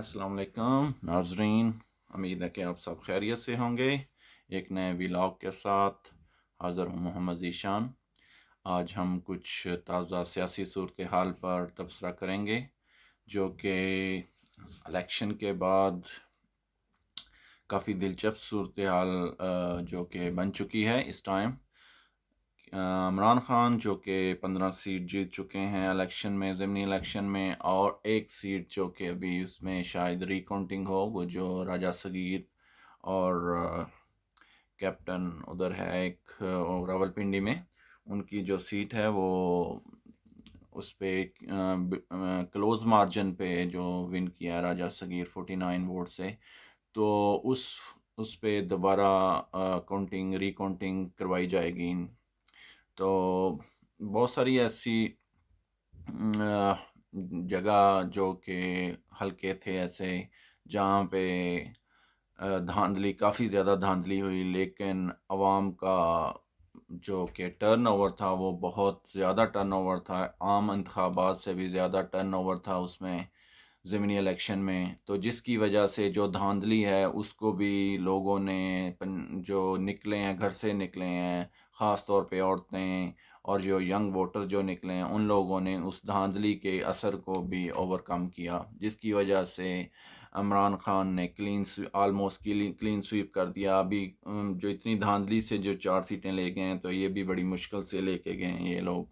السلام علیکم ناظرین، امید ہے کہ آپ سب خیریت سے ہوں گے۔ ایک نئے ولاگ کے ساتھ حاضر ہوں محمد ذیشان۔ آج ہم کچھ تازہ سیاسی صورتحال پر تبصرہ کریں گے، جو کہ الیکشن کے بعد کافی دلچسپ صورتحال جو کہ بن چکی ہے اس ٹائم۔ عمران خان جو کہ 15 سیٹ جیت چکے ہیں الیکشن میں، ضمنی الیکشن میں، اور ایک سیٹ جو کہ ابھی اس میں شاید ری کاؤنٹنگ ہو، وہ جو راجہ صغیر اور کیپٹن ادھر ہے ایک راولپنڈی میں، ان کی جو سیٹ ہے وہ اس پہ کلوز مارجن پہ جو ون کیا راجہ صغیر 49 ووٹ سے، تو اس پہ دوبارہ کاؤنٹنگ ری کاؤنٹنگ کروائی جائے گی۔ تو بہت ساری ایسی جگہ جو کہ حلقے تھے ایسے جہاں پہ دھاندلی، کافی زیادہ دھاندلی ہوئی، لیکن عوام کا جو کہ ٹرن اوور تھا وہ بہت زیادہ ٹرن اوور تھا، عام انتخابات سے بھی زیادہ ٹرن اوور تھا اس میں، ضمنی الیکشن میں۔ تو جس کی وجہ سے جو دھاندلی ہے اس کو بھی لوگوں نے جو نکلے ہیں، گھر سے نکلے ہیں، خاص طور پہ عورتیں اور جو ینگ ووٹر جو نکلے ہیں، ان لوگوں نے اس دھاندلی کے اثر کو بھی اوور کم کیا، جس کی وجہ سے عمران خان نے آلموسٹ کلین سویپ کر دیا۔ ابھی جو اتنی دھاندلی سے جو 4 سیٹیں لے گئے ہیں، تو یہ بھی بڑی مشکل سے لے کے گئے ہیں یہ لوگ،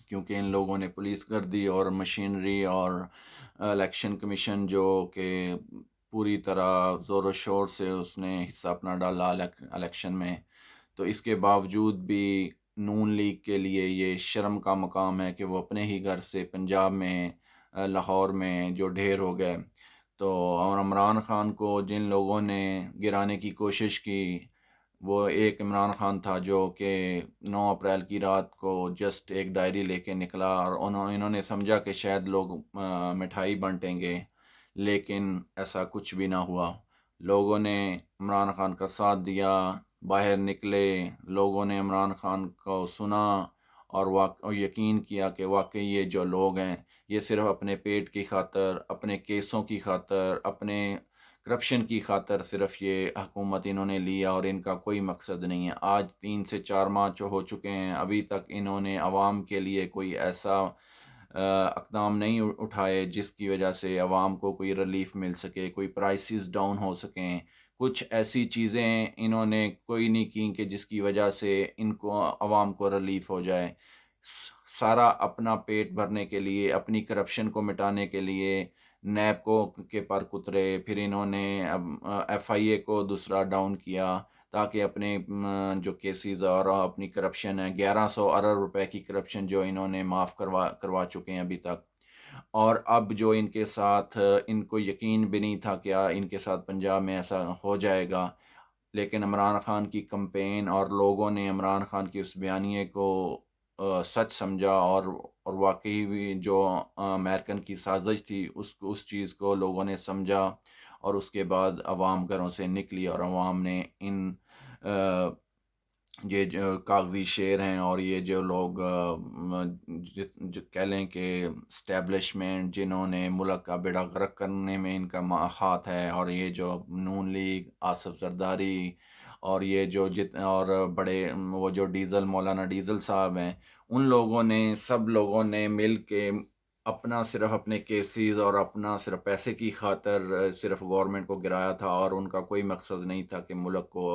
کیونکہ ان لوگوں نے پولیس گردی اور مشینری اور الیکشن کمیشن جو کہ پوری طرح زور و شور سے اس نے حصہ اپنا ڈالا الیکشن میں، تو اس کے باوجود بھی نون لیگ کے لیے یہ شرم کا مقام ہے کہ وہ اپنے ہی گھر سے پنجاب میں لاہور میں جو ڈھیر ہو گئے۔ تو اور عمران خان کو جن لوگوں نے گرانے کی کوشش کی، وہ ایک عمران خان تھا جو کہ 9 اپریل کی رات کو جسٹ ایک ڈائری لے کے نکلا، اور انہوں نے سمجھا کہ شاید لوگ مٹھائی بانٹیں گے، لیکن ایسا کچھ بھی نہ ہوا۔ لوگوں نے عمران خان کا ساتھ دیا، باہر نکلے، لوگوں نے عمران خان کو سنا اور یقین کیا کہ واقعی یہ جو لوگ ہیں، یہ صرف اپنے پیٹ کی خاطر، اپنے کیسوں کی خاطر، اپنے کرپشن کی خاطر صرف یہ حکومت انہوں نے لیا، اور ان کا کوئی مقصد نہیں ہے۔ آج 3 سے 4 ماہ ہو چکے ہیں، ابھی تک انہوں نے عوام کے لیے کوئی ایسا اقدام نہیں اٹھائے جس کی وجہ سے عوام کو کوئی ریلیف مل سکے، کوئی پرائسز ڈاؤن ہو سکیں۔ کچھ ایسی چیزیں انہوں نے کوئی نہیں کی کہ جس کی وجہ سے ان کو عوام کو ریلیف ہو جائے۔ سارا اپنا پیٹ بھرنے کے لیے، اپنی کرپشن کو مٹانے کے لیے نیب کے پر کترے، پھر انہوں نے ایف آئی اے کو دوسرا ڈاؤن کیا تاکہ اپنے جو کیسز اور اپنی کرپشن ہے، 1100 ارب روپے کی کرپشن جو انہوں نے معاف کروا چکے ہیں ابھی تک۔ اور اب جو ان کے ساتھ، ان کو یقین بھی نہیں تھا کہ ان کے ساتھ پنجاب میں ایسا ہو جائے گا، لیکن عمران خان کی کمپین اور لوگوں نے عمران خان کی اس بیانیے کو سچ سمجھا، اور واقعی بھی جو امریکن کی سازش تھی اس چیز کو لوگوں نے سمجھا، اور اس کے بعد عوام گھروں سے نکلی، اور عوام نے ان یہ جو کاغذی شیر ہیں اور یہ جو لوگ جو کہہ لیں کہ اسٹیبلشمنٹ، جنہوں نے ملک کا بیڑا غرق کرنے میں ان کا ہاتھ ہے، اور یہ جو نون لیگ، آصف زرداری، اور یہ جو اور بڑے وہ جو مولانا ڈیزل صاحب ہیں، ان لوگوں نے، سب لوگوں نے مل کے اپنا صرف اپنے کیسز اور اپنا صرف پیسے کی خاطر صرف گورنمنٹ کو گرایا تھا، اور ان کا کوئی مقصد نہیں تھا کہ ملک کو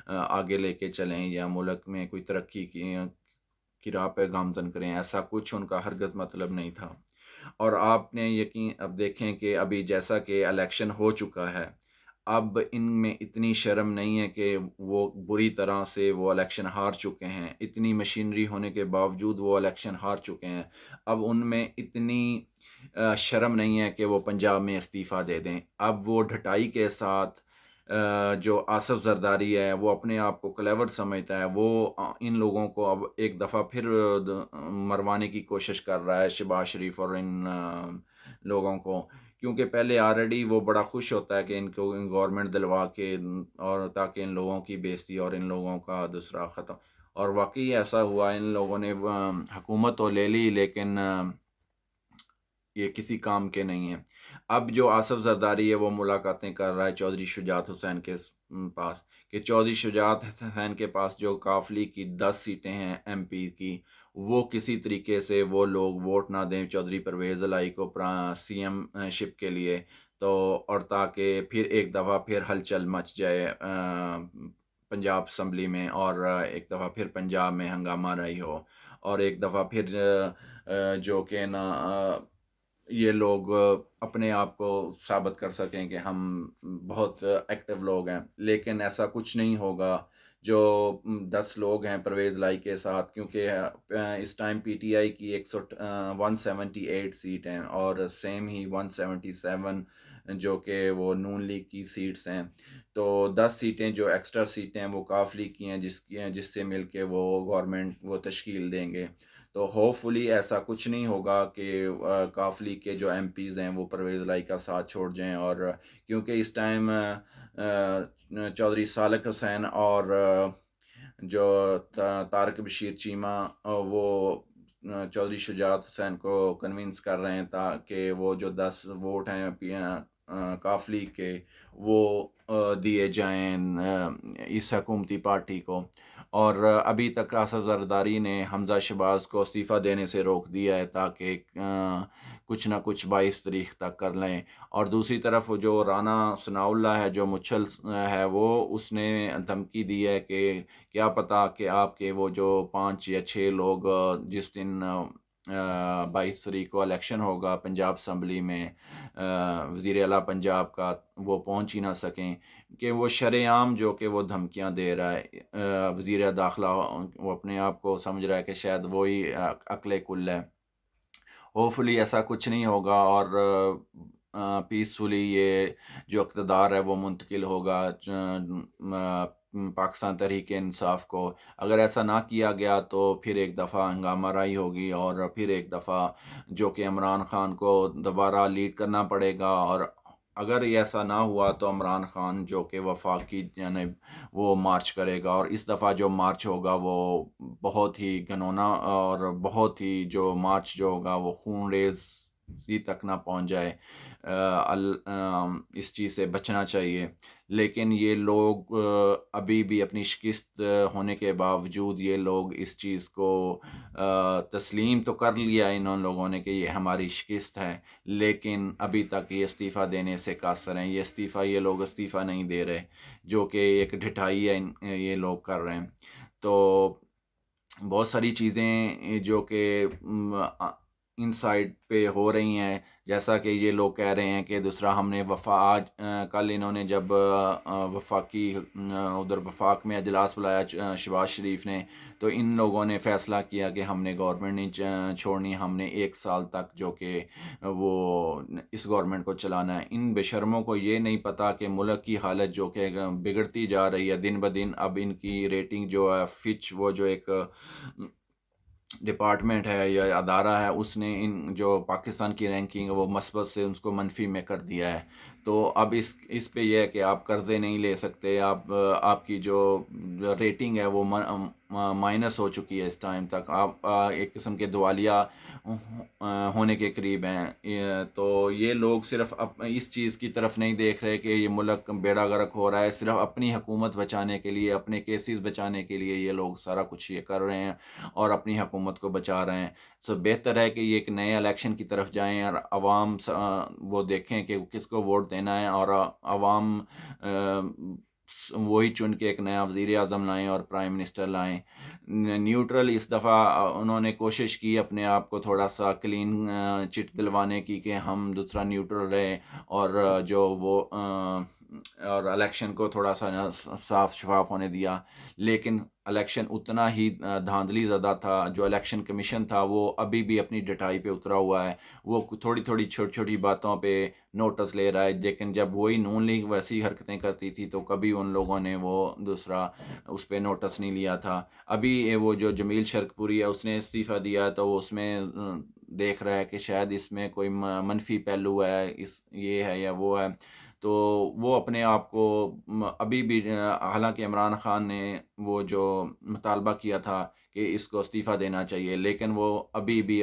آگے لے کے چلیں یا ملک میں کوئی ترقی کی راہ پہ گامزن کریں۔ ایسا کچھ ان کا ہرگز مطلب نہیں تھا۔ اور آپ نے اب دیکھیں کہ ابھی جیسا کہ الیکشن ہو چکا ہے، اب ان میں اتنی شرم نہیں ہے کہ وہ بری طرح سے وہ الیکشن ہار چکے ہیں، اتنی مشینری ہونے کے باوجود وہ الیکشن ہار چکے ہیں۔ اب ان میں اتنی شرم نہیں ہے کہ وہ پنجاب میں استعفیٰ دے دیں۔ اب وہ ڈھٹائی کے ساتھ جو آصف زرداری ہے، وہ اپنے آپ کو کلیور سمجھتا ہے، وہ ان لوگوں کو اب ایک دفعہ پھر مروانے کی کوشش کر رہا ہے، شہباز شریف اور ان لوگوں کو، کیونکہ پہلے آلریڈی وہ بڑا خوش ہوتا ہے کہ ان کو گورنمنٹ دلوا کے، اور تاکہ ان لوگوں کی بےزتی اور ان لوگوں کا دوسرا ختم۔ اور واقعی ایسا ہوا، ان لوگوں نے حکومت تو لے لی، لیکن یہ کسی کام کے نہیں ہیں۔ اب جو آصف زرداری ہے وہ ملاقاتیں کر رہا ہے چودھری شجاعت حسین کے پاس، کہ چودھری شجاعت حسین کے پاس جو قافلی کی 10 سیٹیں ہیں ایم پی کی، وہ کسی طریقے سے وہ لوگ ووٹ نہ دیں چودھری پرویز الہی کو سی ایم شپ کے لیے، تو اور تاکہ پھر ایک دفعہ پھر ہلچل مچ جائے پنجاب اسمبلی میں، اور ایک دفعہ پھر پنجاب میں ہنگامہ رہی ہو، اور ایک دفعہ پھر جو کہ نا یہ لوگ اپنے آپ کو ثابت کر سکیں کہ ہم بہت ایکٹیو لوگ ہیں، لیکن ایسا کچھ نہیں ہوگا۔ جو 10 لوگ ہیں پرویز لائی کے ساتھ، کیونکہ اس ٹائم پی ٹی آئی کی 178 سیٹ ہیں، اور سیم ہی 177 جو کہ وہ نون لیگ کی سیٹس ہیں، تو 10 سیٹیں جو ایکسٹرا سیٹیں ہیں وہ قافلی کی ہیں، جس سے مل کے وہ گورنمنٹ وہ تشکیل دیں گے۔ تو ہوپ فلی ایسا کچھ نہیں ہوگا کہ قافلی کے جو ایم پیز ہیں وہ پرویز الہی کا ساتھ چھوڑ جائیں، اور کیونکہ اس ٹائم چودھری صالح حسین اور جو طارق بشیر چیمہ وہ چودھری شجاعت حسین کو کنونس کر رہے ہیں تاکہ وہ جو 10 ووٹ ہیں قافلی کے وہ دیے جائیں اس حکومتی پارٹی کو۔ اور ابھی تک آصف زرداری نے حمزہ شہباز کو استعفیٰ دینے سے روک دیا ہے تاکہ کچھ نہ کچھ 22 تاریخ تک کر لیں۔ اور دوسری طرف جو رانا ثناء اللہ ہے جو مچھل ہے، وہ اس نے دھمکی دی ہے کہ کیا پتہ کہ آپ کے وہ جو 5 یا 6 لوگ جس دن 22 تاریخ کو الیکشن ہوگا پنجاب اسمبلی میں وزیر اعلیٰ پنجاب کا، وہ پہنچ ہی نہ سکیں، کہ وہ شرعام جو کہ وہ دھمکیاں دے رہا ہے وزیر داخلہ، وہ اپنے آپ کو سمجھ رہا ہے کہ شاید وہی عقل کل ہے۔ ہوپفلی ایسا کچھ نہیں ہوگا، اور پیسفلی یہ جو اقتدار ہے وہ منتقل ہوگا پاکستان تحریک انصاف کو۔ اگر ایسا نہ کیا گیا تو پھر ایک دفعہ ہنگامہ رائی ہوگی، اور پھر ایک دفعہ جو کہ عمران خان کو دوبارہ لیڈ کرنا پڑے گا، اور اگر ایسا نہ ہوا تو عمران خان جو کہ وفاق کی جانب وہ مارچ کرے گا، اور اس دفعہ جو مارچ ہوگا وہ بہت ہی گھنونا، اور بہت ہی جو مارچ جو ہوگا وہ خون ریز تک نہ پہنچ جائے۔ اس چیز سے بچنا چاہیے، لیکن یہ لوگ ابھی بھی اپنی شکست ہونے کے باوجود یہ لوگ اس چیز کو تسلیم تو کر لیا انہوں لوگوں نے کہ یہ ہماری شکست ہے، لیکن ابھی تک یہ استعفیٰ دینے سے قاصر ہیں۔ یہ لوگ استعفیٰ نہیں دے رہے، جو کہ ایک ڈھٹائی ہے یہ لوگ کر رہے ہیں۔ تو بہت ساری چیزیں جو کہ ان سائڈ پہ ہو رہی ہیں، جیسا کہ یہ لوگ کہہ رہے ہیں کہ دوسرا ہم نے کل انہوں نے جب وفاقی ادھر وفاق میں اجلاس بلایا شہباز شریف نے، تو ان لوگوں نے فیصلہ کیا کہ ہم نے گورنمنٹ نہیں چھوڑنی، ہم نے 1 سال تک جو کہ وہ اس گورنمنٹ کو چلانا ہے۔ ان بے شرموں کو یہ نہیں پتا کہ ملک کی حالت جو کہ بگڑتی جا رہی ہے دن بدن، اب ان کی ریٹنگ جو ہے فچ، وہ جو ایک ڈپارٹمنٹ ہے یا ادارہ ہے، اس نے ان جو پاکستان کی رینکنگ ہے وہ مثبت سے اس کو منفی میں کر دیا ہے۔ تو اب اس پہ یہ ہے کہ آپ قرضے نہیں لے سکتے، آپ کی جو ریٹنگ ہے وہ مائنس ہو چکی ہے اس ٹائم تک، آپ ایک قسم کے دوالیہ ہونے کے قریب ہیں۔ تو یہ لوگ صرف اس چیز کی طرف نہیں دیکھ رہے کہ یہ ملک بیڑا غرق ہو رہا ہے، صرف اپنی حکومت بچانے کے لیے، اپنے کیسز بچانے کے لیے یہ لوگ سارا کچھ یہ کر رہے ہیں اور اپنی حکومت کو بچا رہے ہیں۔ بہتر ہے کہ یہ ایک نئے الیکشن کی طرف جائیں، اور عوام وہ دیکھیں کہ کس کو ووٹ دینا ہے، اور عوام وہی چن کے ایک نیا وزیر اعظم لائیں اور پرائم منسٹر لائیں۔ نیوٹرل اس دفعہ انہوں نے کوشش کی اپنے آپ کو تھوڑا سا کلین چٹ دلوانے کی کہ ہم دوسرا نیوٹرل رہے، اور جو وہ اور الیکشن کو تھوڑا سا صاف شفاف ہونے دیا، لیکن الیکشن اتنا ہی دھاندلی زدہ تھا۔ جو الیکشن کمیشن تھا وہ ابھی بھی اپنی ڈٹائی پہ اترا ہوا ہے، وہ تھوڑی تھوڑی چھوٹی چھوٹی باتوں پہ نوٹس لے رہا ہے، لیکن جب وہی نون لیگ ویسی حرکتیں کرتی تھی تو کبھی ان لوگوں نے وہ دوسرا اس پہ نوٹس نہیں لیا تھا۔ ابھی وہ جو جمیل شرک پوری ہے اس نے استعفیٰ دیا تو اس میں دیکھ رہا ہے کہ شاید اس میں کوئی منفی پہلو ہے، یہ ہے یا وہ ہے، تو وہ اپنے آپ کو ابھی بھی، حالانکہ عمران خان نے وہ جو مطالبہ کیا تھا کہ اس کو استعفیٰ دینا چاہیے، لیکن وہ ابھی بھی